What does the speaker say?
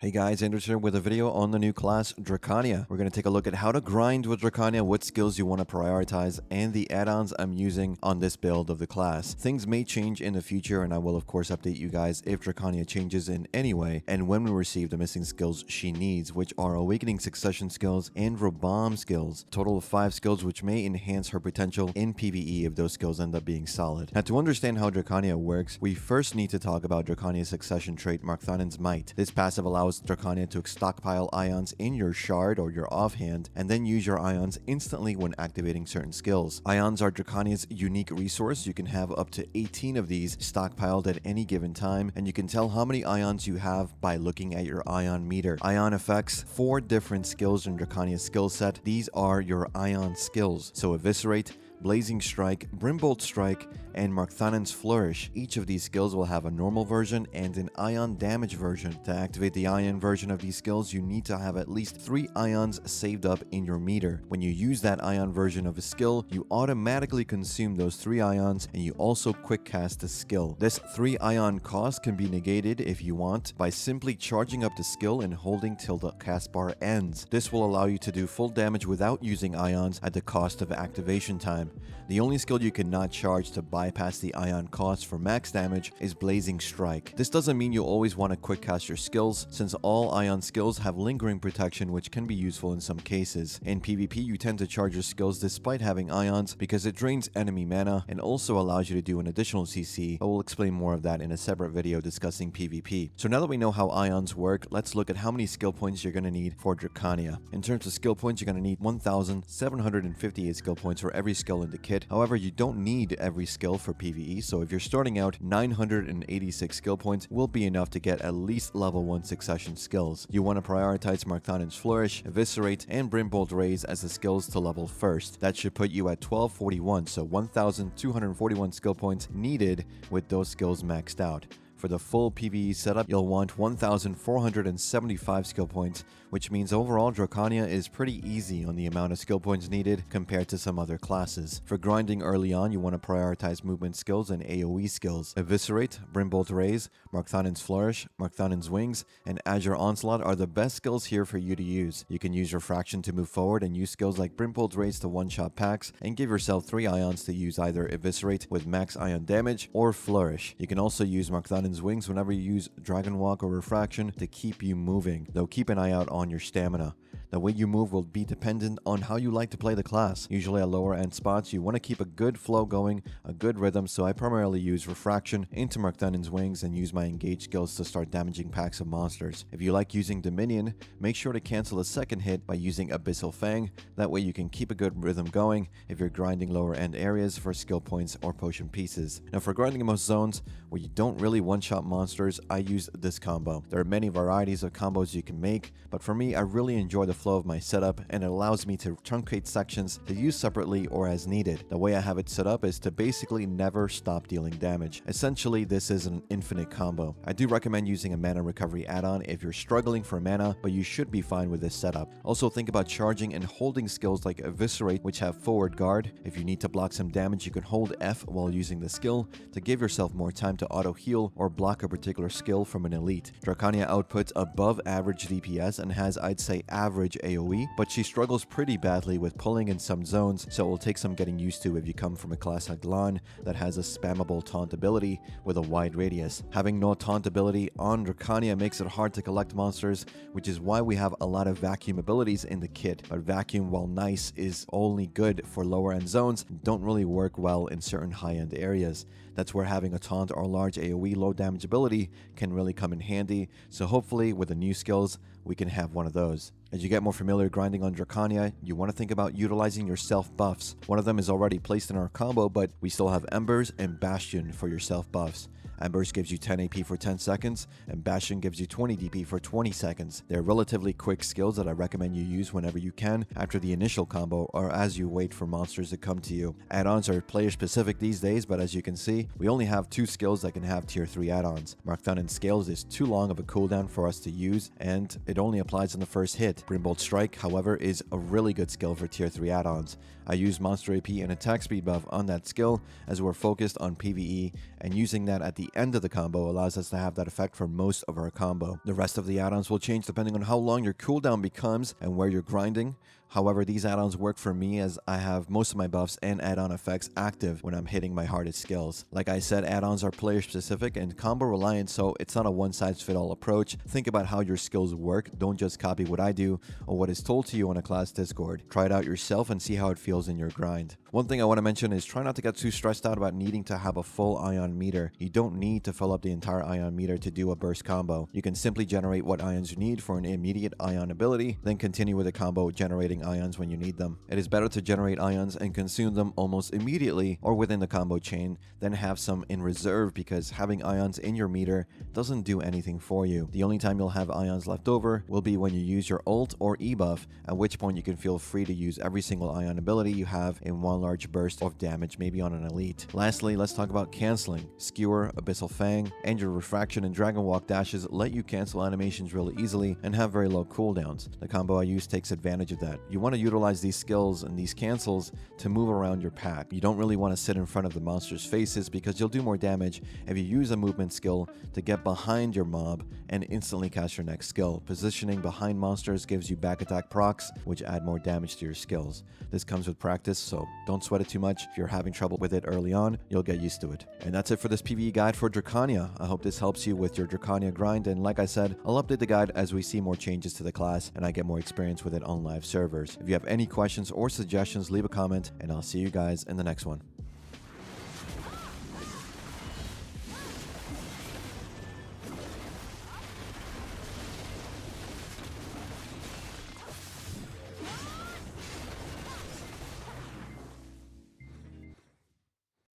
Hey guys, Andrew here with a video on the new class Drakania. We're going to take a look at how to grind with Drakania, what skills you want to prioritize, and the add-ons I'm using on this build of the class. Things may change in the future, and I will of course update you guys if Drakania changes in any way, and when we receive the missing skills she needs, which are Awakening Succession skills and Robomb skills. Total of 5 skills which may enhance her potential in PVE if those skills end up being solid. Now to understand how Drakania works, we first need to talk about Drakania's Succession trait, Markthanen's Might. This passive allows Drakania to stockpile ions in your shard or your offhand, and then use your ions instantly when activating certain skills. Ions are Drakania's unique resource. You can have up to 18 of these stockpiled at any given time, and you can tell how many ions you have by looking at your ion meter. Ion affects 4 different skills in Drakania's skill set. These are your ion skills. So Eviscerate, Blazing Strike, Brimbolt Strike, and Markthanen's Flourish. Each of these skills will have a normal version and an ion damage version. To activate the ion version of these skills, you need to have at least 3 ions saved up in your meter. When you use that ion version of a skill, you automatically consume those 3 ions, and you also quick cast the skill. This 3 ion cost can be negated if you want by simply charging up the skill and holding till the cast bar ends. This will allow you to do full damage without using ions at the cost of activation time. The only skill you cannot charge to bypass the ion cost for max damage is Blazing Strike. This doesn't mean you'll always want to quick cast your skills, since all ion skills have lingering protection, which can be useful in some cases. In PvP, you tend to charge your skills despite having ions because it drains enemy mana and also allows you to do an additional CC, but we'll explain more of that in a separate video discussing PvP. So now that we know how ions work, let's look at how many skill points you're going to need for Drakania. In terms of skill points, you're going to need 1,758 skill points for every skill in the kit. However, you don't need every skill for PvE, so if you're starting out, 986 skill points will be enough to get at least level 1 Succession skills. You want to prioritize Markthanen's Flourish, Eviscerate, and Brimbolt Raise as the skills to level first. That should put you at 1241, so 1,241 skill points needed with those skills maxed out. For the full PvE setup, you'll want 1,475 skill points, which means overall Drakania is pretty easy on the amount of skill points needed compared to some other classes. For grinding early on, you want to prioritize movement skills and AoE skills. Eviscerate, Brimbolt Raise, Markthanen's Flourish, Markthanen's Wings, and Azure Onslaught are the best skills here for you to use. You can use Refraction to move forward and use skills like Brimbolt Raise to one-shot packs and give yourself 3 ions to use either Eviscerate with max ion damage or Flourish. You can also use Markthanen's Wings whenever you use Dragonwalk or Refraction to keep you moving, though keep an eye out on your stamina. The way you move will be dependent on how you like to play the class. Usually at lower end spots, you want to keep a good flow going, a good rhythm, so I primarily use Refraction into Markthanen's Wings and use my engage skills to start damaging packs of monsters. If you like using Dominion, make sure to cancel a second hit by using Abyssal Fang. That way you can keep a good rhythm going if you're grinding lower end areas for skill points or potion pieces. Now for grinding in most zones where you don't really one-shot monsters, I use this combo. There are many varieties of combos you can make, but for me, I really enjoy the flow of my setup, and it allows me to truncate sections to use separately or as needed. The way I have it set up is to basically never stop dealing damage. Essentially, this is an infinite combo. I do recommend using a mana recovery add-on if you're struggling for mana, but you should be fine with this setup. Also think about charging and holding skills like Eviscerate, which have forward guard. If you need to block some damage, you can hold F while using the skill to give yourself more time to auto heal or block a particular skill from an elite. Drakania outputs above average DPS and has, I'd say, average AoE, but she struggles pretty badly with pulling in some zones, so it will take some getting used to if you come from a class like Lan that has a spammable taunt ability with a wide radius. Having no taunt ability on Drakania makes it hard to collect monsters, which is why we have a lot of vacuum abilities in the kit. But vacuum, while nice, is only good for lower end zones, don't really work well in certain high end areas. That's where having a taunt or large AoE low damage ability can really come in handy, so hopefully with the new skills, we can have one of those. As you get more familiar grinding on Drakania, you want to think about utilizing your self buffs. One of them is already placed in our combo, but we still have Embers and Bastion for your self buffs. Embers gives you 10 AP for 10 seconds, and Bastion gives you 20 DP for 20 seconds. They're relatively quick skills that I recommend you use whenever you can after the initial combo or as you wait for monsters to come to you. Add-ons are player specific these days, but as you can see, we only have 2 skills that can have tier 3 add-ons. Markthanen's Scales is too long of a cooldown for us to use, and it only applies in the first hit. great. Brimbolt Strike, however, is a really good skill for tier 3 add-ons. I use monster AP and attack speed buff on that skill as we're focused on PvE, and using that at the end of the combo allows us to have that effect for most of our combo. The rest of the add-ons will change depending on how long your cooldown becomes and where you're grinding. However, these add-ons work for me as I have most of my buffs and add-on effects active when I'm hitting my hardest skills. Like I said, add-ons are player specific and combo reliant, so it's not a one-size-fits-all approach. Think about how your skills work. Don't just copy what I do or what is told to you on a class Discord. Try it out yourself and see how it feels in your grind. One thing I want to mention is try not to get too stressed out about needing to have a full ion meter. You don't need to fill up the entire ion meter to do a burst combo. You can simply generate what ions you need for an immediate ion ability, then continue with the combo generating ions when you need them. It is better to generate ions and consume them almost immediately or within the combo chain than have some in reserve, because having ions in your meter doesn't do anything for you. The only time you'll have ions left over will be when you use your ult or E buff, at which point you can feel free to use every single ion ability you have in one large burst of damage, maybe on an elite. Lastly, let's talk about canceling. Skewer, Abyssal Fang, and your Refraction and Dragonwalk dashes let you cancel animations really easily and have very low cooldowns. The combo I use takes advantage of that. You want to utilize these skills and these cancels to move around your pack. You don't really want to sit in front of the monster's faces because you'll do more damage if you use a movement skill to get behind your mob and instantly cast your next skill. Positioning behind monsters gives you back attack procs, which add more damage to your skills. This comes with practice, so don't sweat it too much. If you're having trouble with it early on, you'll get used to it. And that's it for this PvE guide for Drakania. I hope this helps you with your Drakania grind, and like I said, I'll update the guide as we see more changes to the class and I get more experience with it on live servers. If you have any questions or suggestions, leave a comment, and I'll see you guys in the next one.